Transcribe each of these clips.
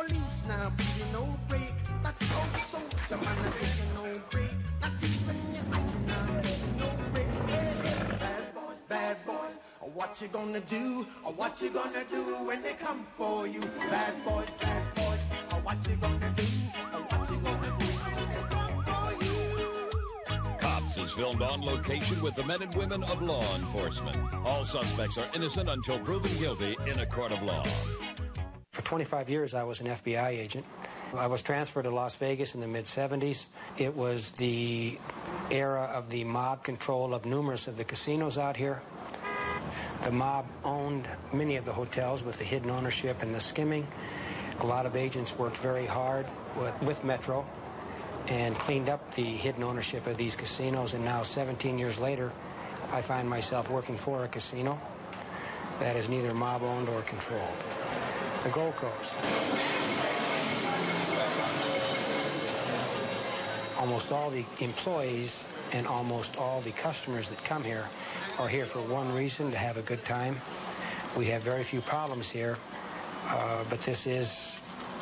police now, beating no break. Not your old soldier, man, not taking no break. Not even your own now, taking no break. Hey, hey, bad boys, what you gonna do? Or what you gonna do when they come for you? Bad boys, what you gonna do? Or what you gonna do when they come for you? Cops is filmed on location with the men and women of law enforcement. All suspects are innocent until proven guilty in a court of law. For 25 years, I was an FBI agent. I was transferred to Las Vegas in the mid-'70s. It was the era of the mob control of numerous of the casinos out here. The mob owned many of the hotels with the hidden ownership and the skimming. A lot of agents worked very hard with Metro and cleaned up the hidden ownership of these casinos, and now 17 years later, I find myself working for a casino that is neither mob-owned or controlled. The Gold Coast. Almost all the employees and almost all the customers that come here are here for one reason, to have a good time. We have very few problems here, but this is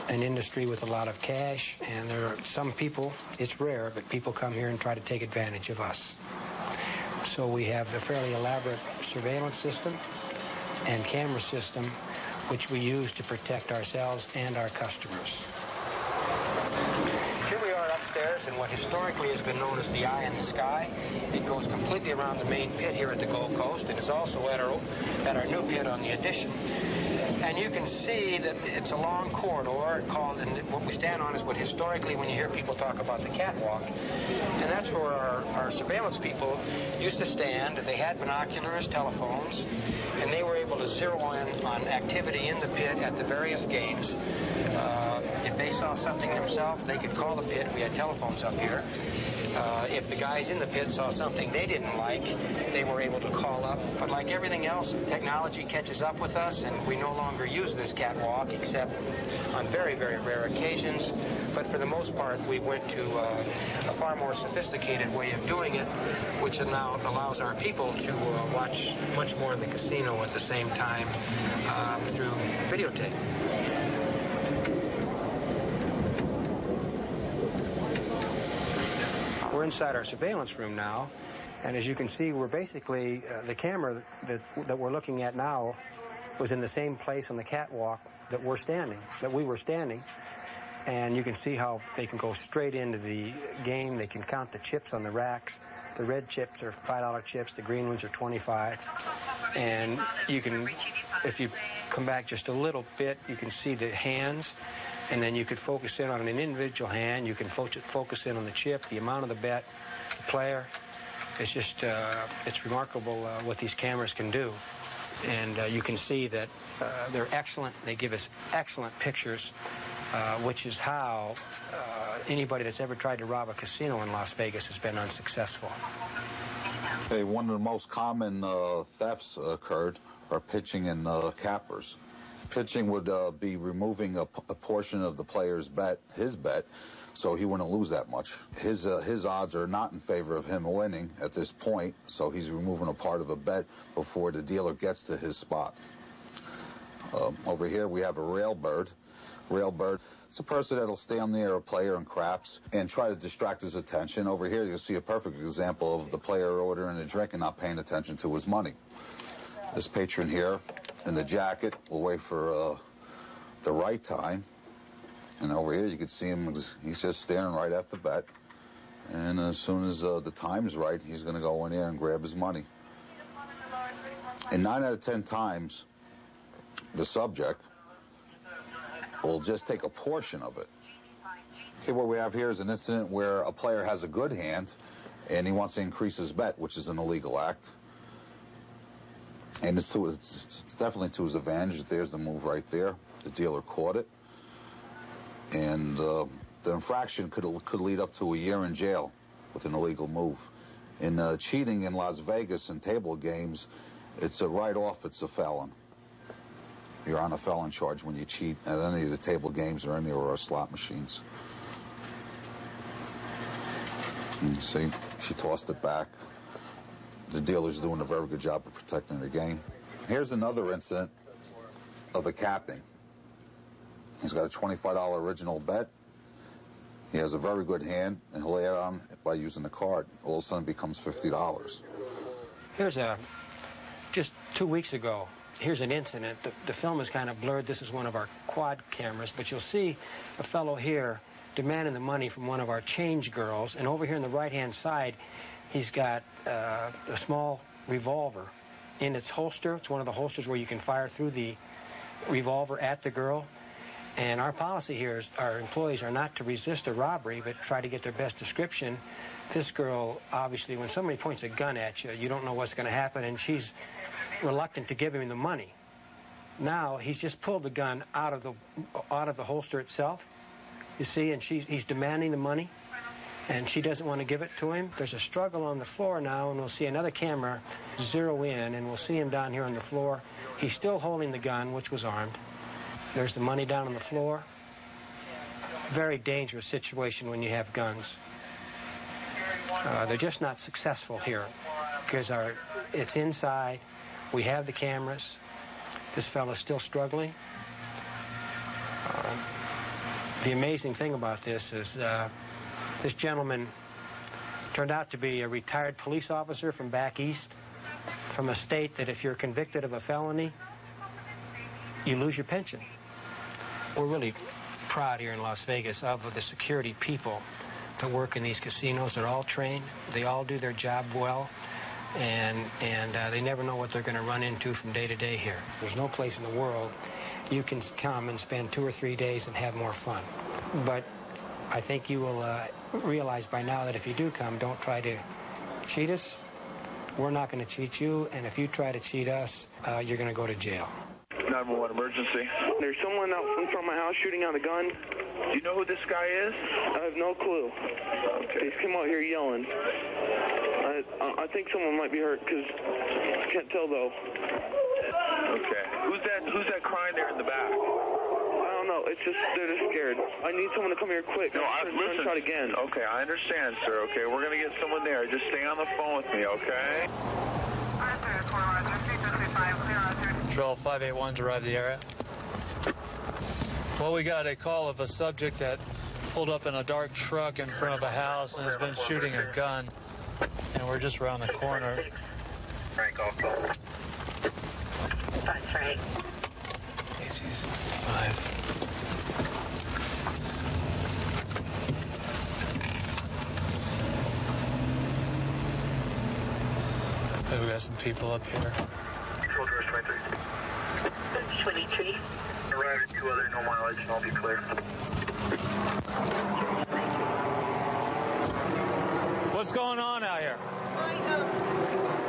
an industry with a lot of cash, and there are some people, it's rare, but people come here and try to take advantage of us. So we have a fairly elaborate surveillance system and camera system which we use to protect ourselves and our customers. Here we are upstairs in what historically has been known as the Eye in the Sky. It goes completely around the main pit here at the Gold Coast, and it's also at our new pit on the Addition. And you can see that it's a long corridor called, and what we stand on is what historically, when you hear people talk about the catwalk, and that's where our surveillance people used to stand. They had binoculars, telephones, and they were able to zero in on activity in the pit at the various games. If they saw something themselves, they could call the pit. We had telephones up here. If the guys in the pit saw something they didn't like, they were able to call up. But like everything else, technology catches up with us, and we no longer use this catwalk except on very, very rare occasions. But for the most part, we went to a far more sophisticated way of doing it, which now allows our people to watch much more of the casino at the same time through videotape. We're inside our surveillance room now, and as you can see, we're basically, the camera that we're looking at now was in the same place on the catwalk that we were standing, and you can see how they can go straight into the game. They can count the chips on the racks. The red chips are $5 chips, the green ones are 25, and you can, if you come back just a little bit, you can see the hands. And then you could focus in on an individual hand. You can focus in on the chip, the amount of the bet, the player. It's just, it's remarkable what these cameras can do. And you can see that they're excellent. They give us excellent pictures, which is how anybody that's ever tried to rob a casino in Las Vegas has been unsuccessful. Hey, one of the most common thefts occurred are pitching and cappers. Pitching would be removing a portion of the player's bet, his bet, so he wouldn't lose that much. His odds are not in favor of him winning at this point, so he's removing a part of a bet before the dealer gets to his spot. Over here we have a railbird. Railbird, it's a person that'll stand near a player and craps and try to distract his attention. Over here you'll see a perfect example of the player ordering a drink and not paying attention to his money. This patron here in the jacket will wait for the right time. And over here you can see him, he's just staring right at the bet. And as soon as the time's right, he's going to go in there and grab his money. And 9 out of 10 times, the subject will just take a portion of it. Okay, what we have here is an incident where a player has a good hand and he wants to increase his bet, which is an illegal act. And it's definitely to his advantage. There's the move right there. The dealer caught it. And the infraction could lead up to a year in jail with an illegal move. In cheating in Las Vegas and table games, it's a write-off, it's a felon. You're on a felon charge when you cheat at any of the table games or any of our slot machines. And you see, she tossed it back. The dealer's doing a very good job of protecting the game. Here's another incident of a capping. He's got a $25 original bet. He has a very good hand, and he'll add on by using the card. All of a sudden it becomes $50. Here's just 2 weeks ago, here's an incident. The film is kind of blurred. This is one of our quad cameras, but you'll see a fellow here demanding the money from one of our change girls, and over here on the right-hand side, he's got a small revolver in its holster. It's one of the holsters where you can fire through the revolver at the girl. And our policy here is our employees are not to resist a robbery, but try to get their best description. This girl, obviously, when somebody points a gun at you, you don't know what's going to happen, and she's reluctant to give him the money. Now, he's just pulled the gun out of the holster itself, you see, and he's demanding the money, and she doesn't want to give it to him. There's a struggle on the floor now, and we'll see another camera zero in, and we'll see him down here on the floor. He's still holding the gun, which was armed. There's the money down on the floor. Very dangerous situation when you have guns. They're just not successful here because it's inside. We have the cameras. This fellow's still struggling. The amazing thing about this is this gentleman turned out to be a retired police officer from back east, from a state that if you're convicted of a felony, you lose your pension. We're really proud here in Las Vegas of the security people that work in these casinos. They're all trained. They all do their job well. And they never know what they're going to run into from day to day here. There's no place in the world you can come and spend 2 or 3 days and have more fun. But I think you will realize by now that if you do come, don't try to cheat us. We're not going to cheat you, and if you try to cheat us, you're going to go to jail. 911 emergency. There's someone out in front of my house shooting out a gun. Do you know who this guy is? I have no clue. Okay. He's come out here yelling. I think someone might be hurt because I can't tell though. Okay. Who's that crying there in the back? I don't know. It's just they're just scared. I need someone to come here quick. No, listen. Shot again. Okay, I understand, sir. Okay, we're gonna get someone there. Just stay on the phone with me, okay? Patrol 581's arrived at the area. Well, we got a call of a subject that pulled up in a dark truck in front of a house and has been shooting a gun. And we're just around the corner. Frank, also. Hi, Frank. AC-65. Okay, we got some people up here. Control Doors 23. 23. Arrive 2 other no mileage and I'll be clear. What's going on out here?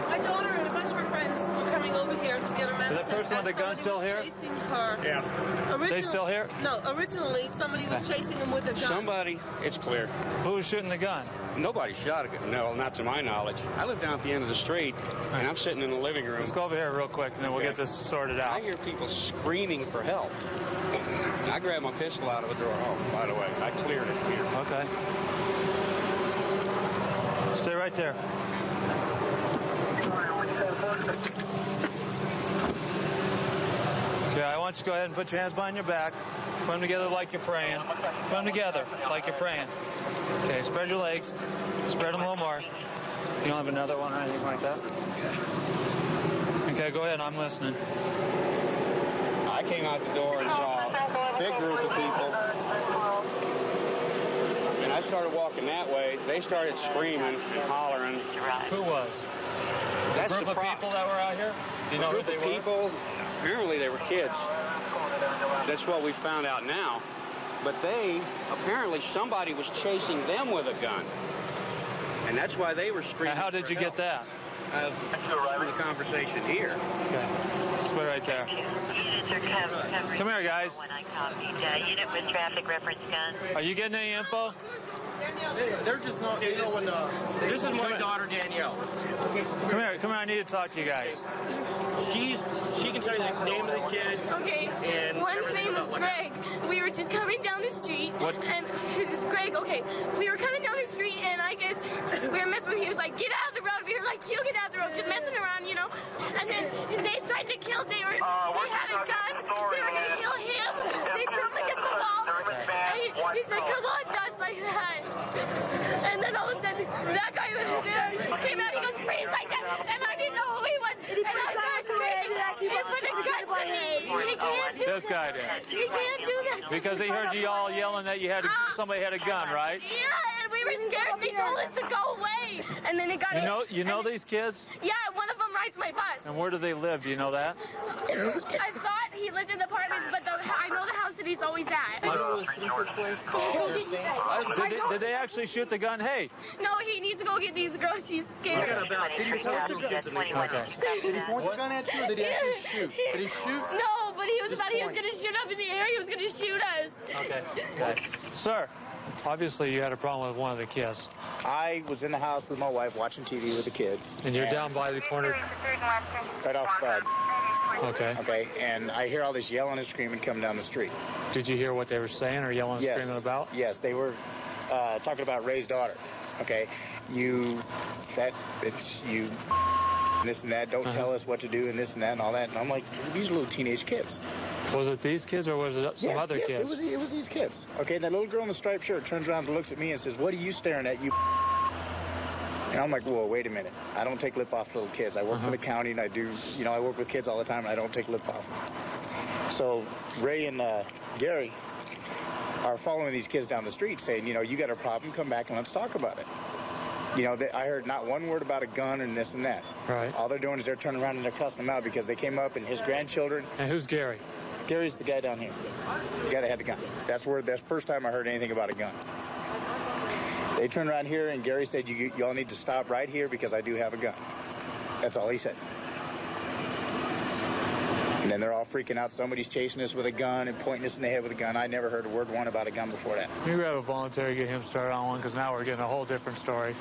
My daughter and a bunch of her friends were coming over here to get her medicine. Is that person with the gun still here? Chasing her. Yeah. They still here? No, originally somebody was chasing him with a gun. Somebody, it's clear. Who was shooting the gun? Nobody shot a gun. No, not to my knowledge. I live down at the end of the street, and I'm sitting in the living room. Let's go over here real quick, and then we'll get this sorted out. I hear people screaming for help. And I grabbed my pistol out of a drawer. Oh, by the way, I cleared it here. Okay. Stay right there. Okay, I want you to go ahead and put your hands behind your back. Put them together like you're praying. Put them together like you're praying. Okay, spread your legs. Spread them a little more. You don't have another one or anything like that? Okay, go ahead. I'm listening. I came out the door and saw a big group of people. And I started walking that way. They started screaming and hollering. Who was? That's a group of people that were out here? Do you know who they were? People, apparently they were kids. That's what we found out now. But apparently somebody was chasing them with a gun. And that's why they were screaming. Now, how did you get that? Just from the conversation here. Okay. Just put it right there. Come here, guys. Unit with traffic reference gun. Are you getting any info? They're just not, you know, when this is my daughter, Danielle. Come here, I need to talk to you guys. She can tell you the name of the kid. Okay, and one's name is Greg. We were just coming down the street. What? And this is Greg, okay. We were coming down the street, and I guess we were messing with him. He was like, get out of the road. We were like, you get out of the road, just messing around, you know. And then they tried to kill, they had a gun. They were going to kill him. They probably got He put a gun to me. He can't do This guy did. He can't do that. Because he heard you all yelling that you had somebody had a gun, right? Yeah, and we were scared. They told us to go away. And then it got... You know these kids? Yeah, one of them rides my bus. And where do they live? Do you know that? I thought he lived in the apartments, but I know the house that he's always at. Did they actually shoot the gun? Hey. No, he needs to go get these girls. She's scared. Did he tell the kids to leave? Okay. Did he point the gun at you, or did he actually shoot? Did he shoot? No, but he was going to shoot up in the air. He was going to shoot us. Okay. Sir, obviously you had a problem with one of the kids. I was in the house with my wife watching TV with the kids. And you're down by the corner? Right off. Okay. Okay, and I hear all this yelling and screaming coming down the street. Did you hear what they were saying or yelling and screaming about? Yes, they were talking about Ray's daughter. Okay, you, this and that, don't tell us what to do and this and that and all that. And I'm like, these are little teenage kids. Was it these kids or was it some other kids? Yes, it was these kids. Okay, and that little girl in the striped shirt turns around and looks at me and says, what are you staring at, you? And I'm like, whoa, wait a minute. I don't take lip off little kids. I work for the county and I work with kids all the time and I don't take lip off. So Ray and Gary are following these kids down the street saying, you got a problem, come back and let's talk about it. I heard not one word about a gun and this and that. Right. All they're doing is they're turning around and they're cussing them out because they came up and his grandchildren. And who's Gary? Gary's the guy down here. The guy that had the gun. That's the first time I heard anything about a gun. They turned around here and Gary said, y'all need to stop right here because I do have a gun. That's all he said. And then they're all freaking out. Somebody's chasing us with a gun and pointing us in the head with a gun. I never heard a word one about a gun before that. You grab a volunteer to get him started on one because now we're getting a whole different story.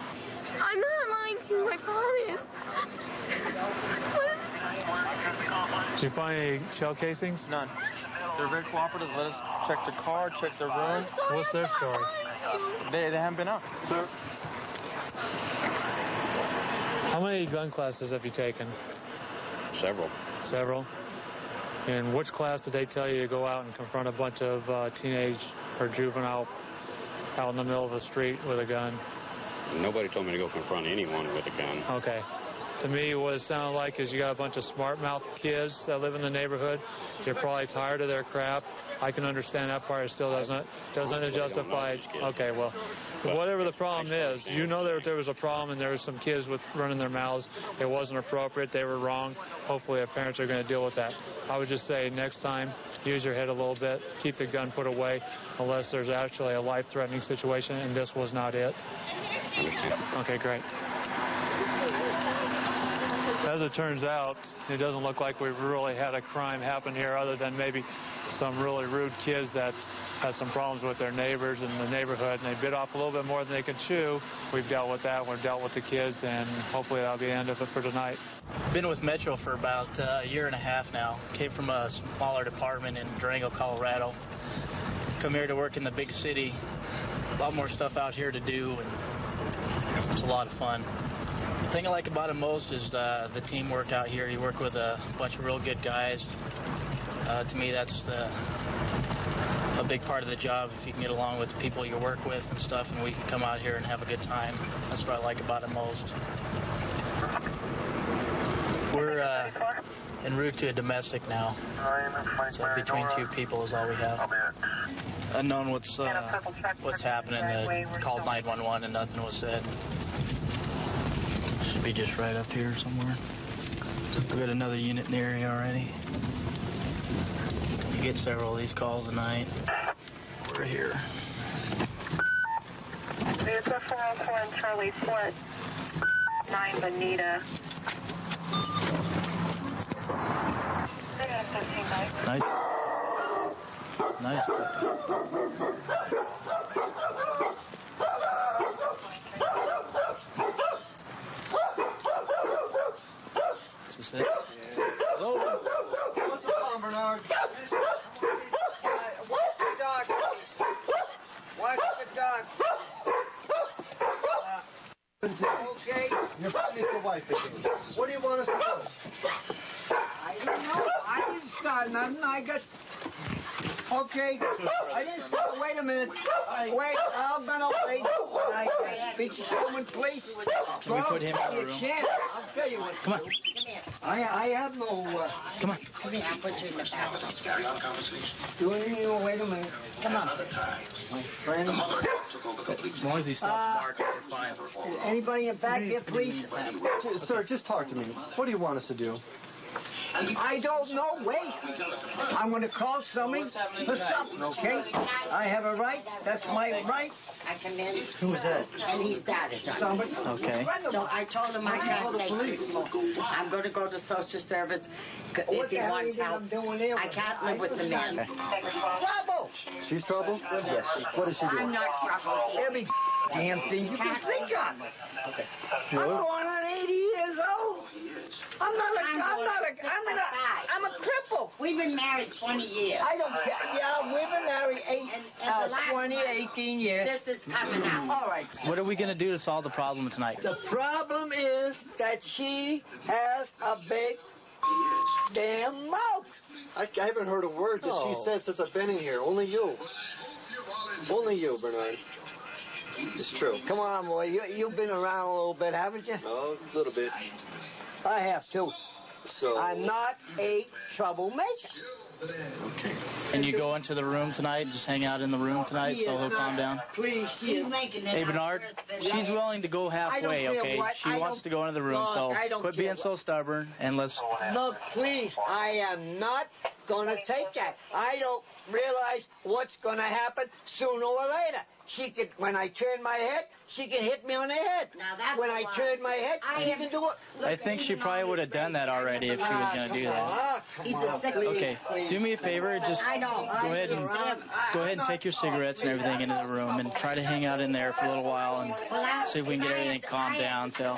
I'm not lying to you, I promise. Did you find any shell casings? None. They're very cooperative. Let us check their car, check their room. What's their story? They haven't been out. Sir. How many gun classes have you taken? Several. Several? In which class did they tell you to go out and confront a bunch of teenage or juvenile out in the middle of the street with a gun? Nobody told me to go confront anyone with a gun. Okay. To me, what it sounded like is you got a bunch of smart-mouthed kids that live in the neighborhood. You're probably tired of their crap. I can understand that part. It still doesn't justify. Okay, well, whatever the problem is, you know that there was a problem and there was some kids with running their mouths. It wasn't appropriate. They were wrong. Hopefully, their parents are going to deal with that. I would just say next time, use your head a little bit. Keep the gun put away unless there's actually a life-threatening situation, and this was not it. Okay, great. As it turns out, it doesn't look like we've really had a crime happen here other than maybe some really rude kids that had some problems with their neighbors in the neighborhood, and they bit off a little bit more than they could chew. We've dealt with that. We've dealt with the kids, and hopefully that'll be the end of it for tonight. Been with Metro for about a year and a half now. Came from a smaller department in Durango, Colorado. Come here to work in the big city. A lot more stuff out here to do, and it's a lot of fun. The thing I like about it most is the teamwork out here. You work with a bunch of real good guys. To me, that's a big part of the job, if you can get along with the people you work with and stuff, and we can come out here and have a good time. That's what I like about it most. We're en route to a domestic now. So between two people is all we have. Unknown what's happening. They called 911 and nothing was said. Should be just right up here somewhere. We've got another unit in the area already. You get several of these calls a night. We're here. Vehicle 404 and Charlie Fort, 9 Bonita. Nice. Nice. Is this it? Hello? What's the problem, Bernard? Watch the dog. Watch the dog. Okay. You're fighting your wife again. What do you want us to do? I don't know. I didn't start nothing. I got... Okay. I didn't start. Wait a minute. Wait. I'm gonna wait. I speak to someone, please. Can we put him in the room? You can't. I'll tell you what. Come on. Come here. I have no... Come on. Come here, I'll put you in the back. Carry on conversation. Wait a minute. Come on. My friend. As long as he stops barking, we're fine. Anybody in back here, please? Sir, just talk to me. What do you want us to do? I don't know. Wait. I'm going to call somebody for something, okay? I have a right. That's my right. I come in. Who was that? And he started. Somebody. Okay. So I told him I can't take this more. I'm going to go to social service if he wants help. I can't live with the man. Trouble. She's trouble? Yes. What is she doing? I'm not trouble. Every damn thing you can think of. Okay. I'm going on 80 years old. I'm a cripple. We've been married 20 years. I don't care. Yeah, we've been married 18 years. This is coming out. All right. What are we going to do to solve the problem tonight? The problem is that she has a big damn mouth. I haven't heard a word that she said since I've been in here. Only you. Only you, Bernard. It's true. Come on, boy. You've been around a little bit, haven't you? Oh, a little bit. I have too. So I'm not a troublemaker. Okay. Can you go into the room tonight? Just hang out in the room tonight so he'll calm down? Please. He's making it. Hey, Bernard, she's willing to go halfway, okay? She wants to go into the room, so quit being so stubborn and let's... Look, please, I am not going to take that. I don't realize what's going to happen sooner or later. When I turn my head, she can hit me on the head. Now that's when I turn my head, she can do it. I think she probably would have done that already if she was going to do that. He's a sick Okay, do me a favor, just I know. go ahead and take your cigarettes and everything into the room and try to hang out in there for a little while and see if we can get everything calmed down. So,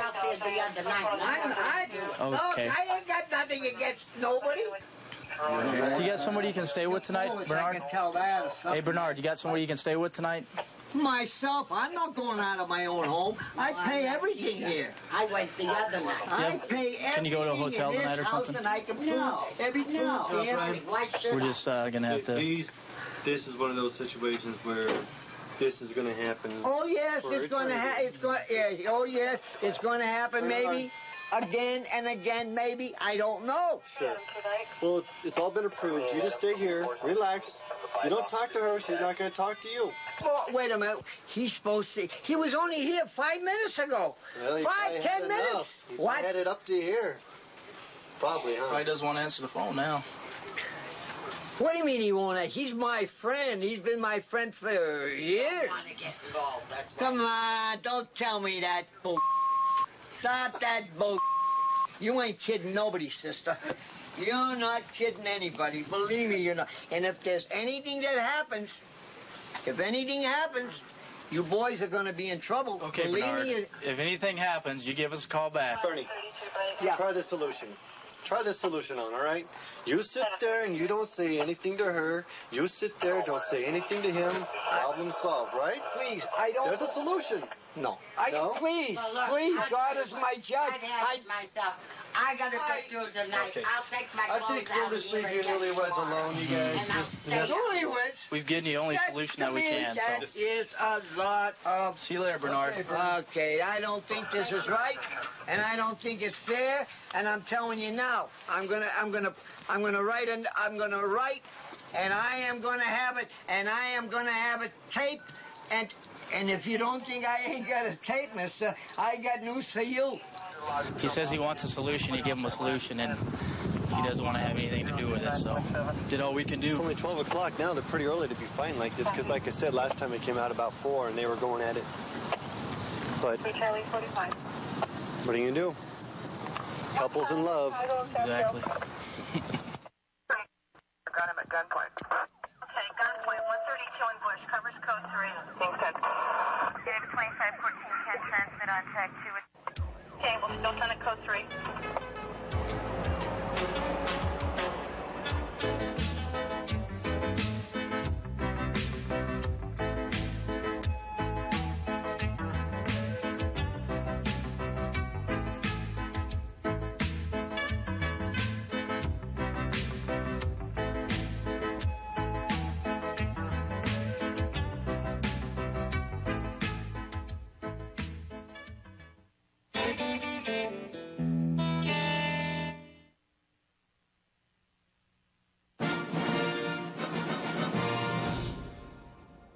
Okay. I ain't got nothing against nobody. you got somebody you can stay with tonight, Bernard? I can tell that. Hey, Bernard, you got somebody you can stay with tonight? Myself, I'm not going out of my own home. I pay everything here. I went the other night. I pay everything. Can you go to a hotel in this tonight or house something? And I can prove everything. Why should We're just going to have to... This is one of those situations where this is going to happen. Oh yes, it's going to happen. Oh yes, it's going to happen. Maybe again and again. Maybe I don't know. Sure. Well, it's all been approved. You just stay here, relax. You don't talk to her. She's not going to talk to you. Oh, wait a minute. He's supposed to. He was only here 5 minutes ago. Well, 10 minutes. What? He had it up to here. Probably, huh? Probably doesn't want to answer the phone now. What do you mean he won't? He's my friend. He's been my friend for years. Come on, don't tell me that bull. Stop that bull. You ain't kidding nobody, sister. You're not kidding anybody. Believe me, you're not. And if there's anything that happens, you boys are going to be in trouble. Okay, Bernard, if anything happens, you give us a call back. Bernie, try the solution. Try this solution on, all right? You sit there and you don't say anything to her. You sit there, don't say anything to him. Problem solved, right? Please, I don't... There's a solution. No. Please, Please, God is my judge. I myself. I got to go through tonight. Okay. I'll take my I clothes think we'll just leave you newlyweds alone, you guys. Newlyweds? We've given you the only solution that we can. That is a lot of... See you later, Bernard. Okay, I don't think this is right, and I don't think it's fair, and I'm telling you now, I'm gonna write, and I am gonna have it, and I am gonna have it taped, and if you don't think I ain't got a tape, mister, I got news for you. He says he wants a solution. You give him a solution, and he doesn't want to have anything to do with it, so did all we can do. It's only 12 o'clock now. They're pretty early to be fighting like this, because like I said, last time it came out about 4, and they were going at it. But Charlie 45. what are you going to do? Couples in love. Exactly. Got him at gunpoint. Okay, gunpoint, 132 in Bush, covers code 3. Being sent. David 2514 can transmit on tag 2. Okay, we'll still send it code 3.